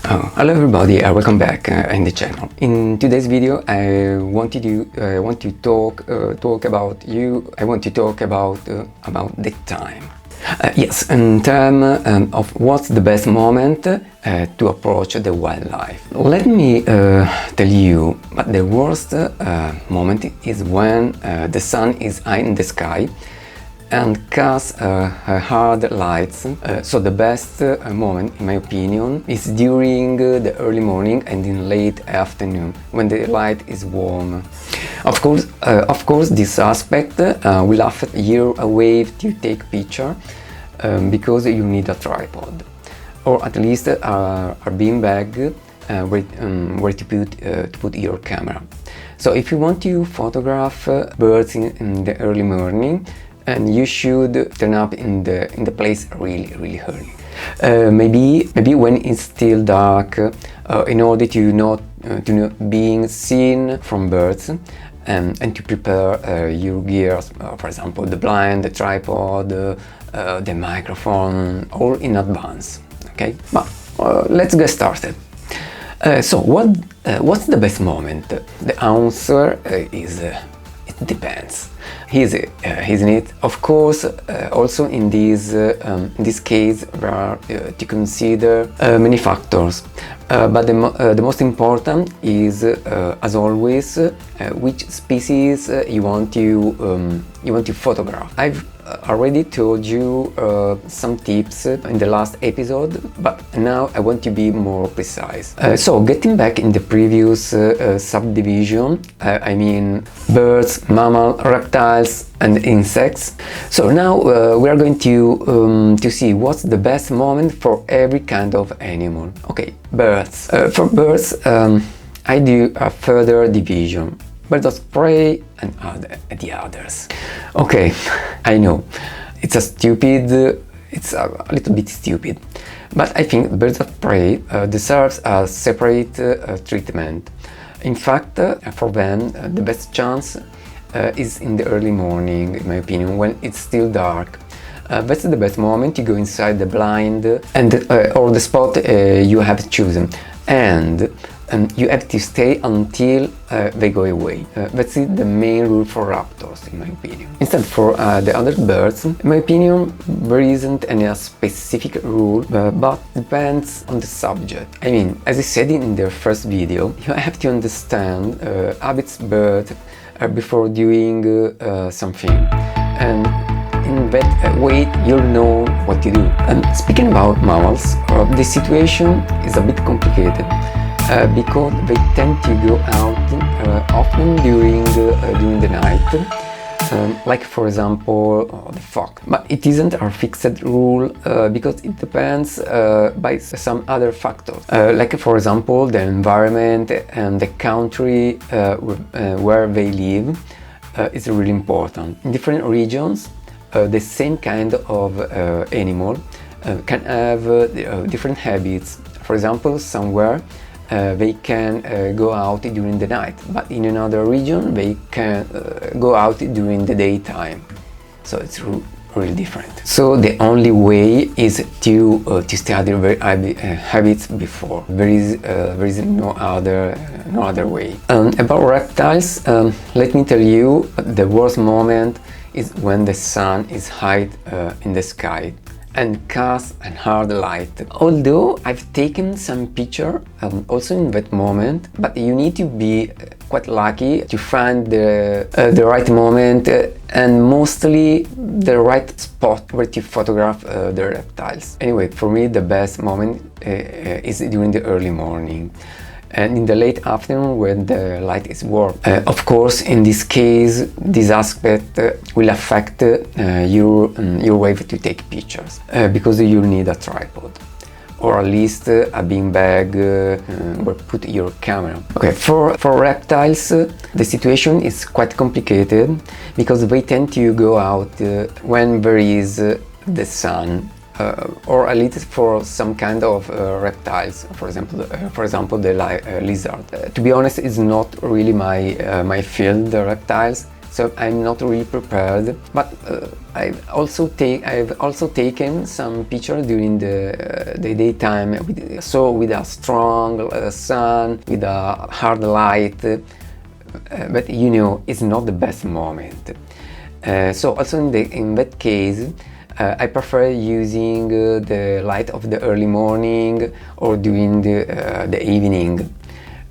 Hello everybody, welcome back in the channel. In today's video I want to talk about the time. Yes, in terms of what's the best moment to approach the wildlife. Let me tell you, but the worst moment is when the sun is high in the sky and casts hard lights. So the best moment, in my opinion, is during the early morning and in late afternoon, when the light is warm. Of course, this aspect will affect your way to take picture, because you need a tripod, or at least a beanbag where to put your camera. So if you want to photograph birds in the early morning, and you should turn up in the place really early. Maybe when it's still dark, in order to not being seen from birds, and to prepare your gears, for example the blind, the tripod, the microphone, all in advance. Okay, but let's get started. So what's the best moment? The answer is it depends. Isn't it? Of course, also in this case there are to consider many factors, but the most important is, as always, which species you want to photograph. I've already told you some tips in the last episode, but now I want to be more precise. So getting back in the previous subdivision, I mean birds, mammals, reptiles and insects. So now we are going to see what's the best moment for every kind of animal. Okay, birds. For birds, I do a further division: birds of prey and the others. Okay, I know it's a little bit stupid, but I think birds of prey deserves a separate treatment. In fact, for them the best chance is in the early morning, in my opinion, when it's still dark. That's the best moment to go inside the blind or the spot you have chosen, and you have to stay until they go away. That's the main rule for raptors, in my opinion. Instead, for the other birds, in my opinion, there isn't any specific rule, but depends on the subject. I mean, as I said in the first video, you have to understand habits birds before doing something, and in that way you'll know what to do. And speaking about mammals, the situation is a bit complicated. Because they tend to go out often during the night, like for example the fox. But it isn't a fixed rule, because it depends by some other factors, like for example the environment and the country where they live is really important. In different regions, the same kind of animal can have different habits. For example, somewhere they can go out during the night, but in another region they can go out during the daytime. So it's really different. So the only way is to study their habits before. There is no other way. About reptiles, let me tell you, the worst moment is when the sun is high in the sky and casts a hard light. Although I've taken some picture also in that moment, but you need to be quite lucky to find the right moment and mostly the right spot where to photograph the reptiles. Anyway, for me the best moment is during the early morning and in the late afternoon when the light is warm. Of course, in this case, this aspect will affect your way to take pictures, because you need a tripod, or at least a beanbag where put your camera. Okay, for reptiles, the situation is quite complicated because they tend to go out when there is the sun. Or at least for some kind of reptiles, for example the lizard. To be honest, it's not really my field, the reptiles, so I'm not really prepared. But I've also taken some pictures during the daytime, with a strong sun, with a hard light. But you know, it's not the best moment. So also in that case, I prefer using the light of the early morning or during the evening,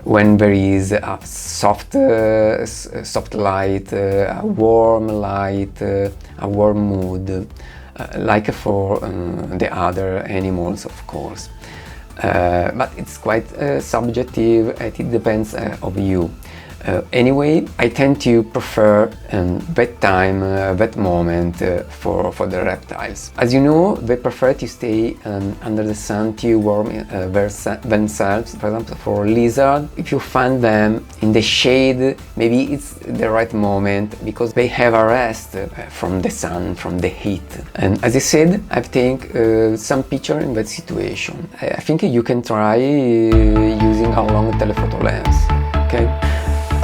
when there is a soft light, a warm light, a warm mood, like for the other animals, of course. But it's quite subjective. It depends of you. Anyway, I tend to prefer that time, that moment for the reptiles. As you know, they prefer to stay under the sun to warm themselves. For example, for lizards, if you find them in the shade, maybe it's the right moment because they have a rest from the sun, from the heat. And as I said, I've taken some picture in that situation. I think you can try using a long telephoto lens. Okay.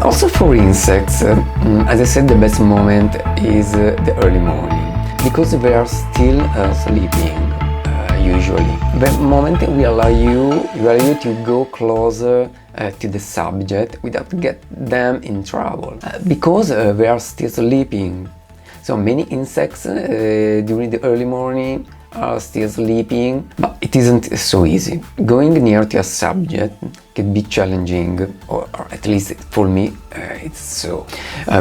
Also for insects, as I said, the best moment is the early morning, because they are still sleeping, usually. The moment will allow you to go closer to the subject without get them in trouble, because they are still sleeping. So many insects during the early morning are still sleeping, but it isn't so easy. Going near to a subject can be challenging, or at least for me it's so,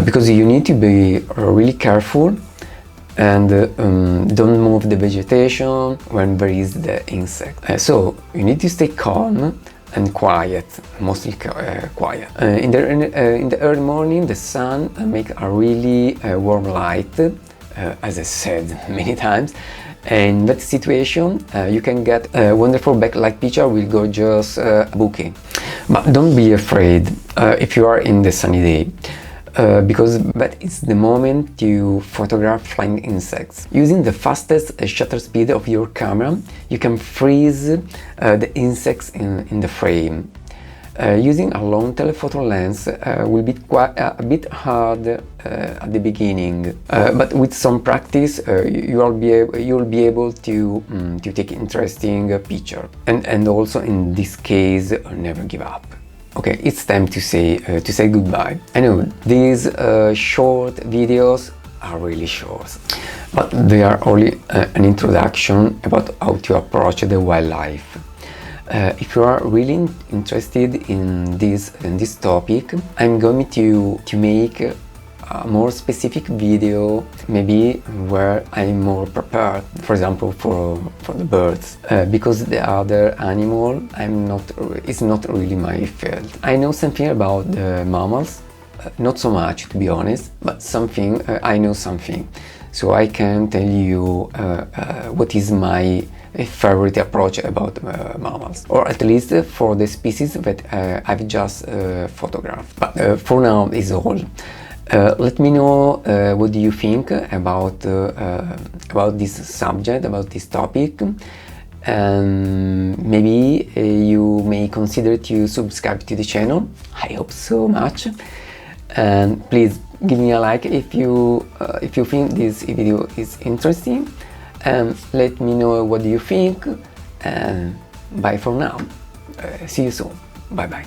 because you need to be really careful and don't move the vegetation when there is the insect. So you need to stay calm and quiet, mostly quiet. In the early morning, the sun makes a really warm light, as I said many times. And in that situation, you can get a wonderful backlight picture with gorgeous bouquet. But don't be afraid if you are in the sunny day, because that is the moment to photograph flying insects. Using the fastest shutter speed of your camera, you can freeze the insects in the frame. Using a long telephoto lens will be quite a bit hard at the beginning, but with some practice you'll be able to take interesting picture. And also in this case, never give up. Okay, it's time to say goodbye. I know these short videos are really short, but they are only an introduction about how to approach the wildlife. If you are really interested in this topic, I'm going to make a more specific video, maybe where I'm more prepared. For example, for the birds, because the other animal it's not really my field. I know something about the mammals, not so much to be honest, but something. I know something, so I can tell you what is my favorite approach about mammals, or at least for the species that I've just photographed. But for now is all. Let me know what do you think about this subject, about this topic, and maybe you may consider to subscribe to the channel. I hope so much. And please give me a like if you think this video is interesting, and let me know what do you think. And bye for now. See you soon. Bye bye.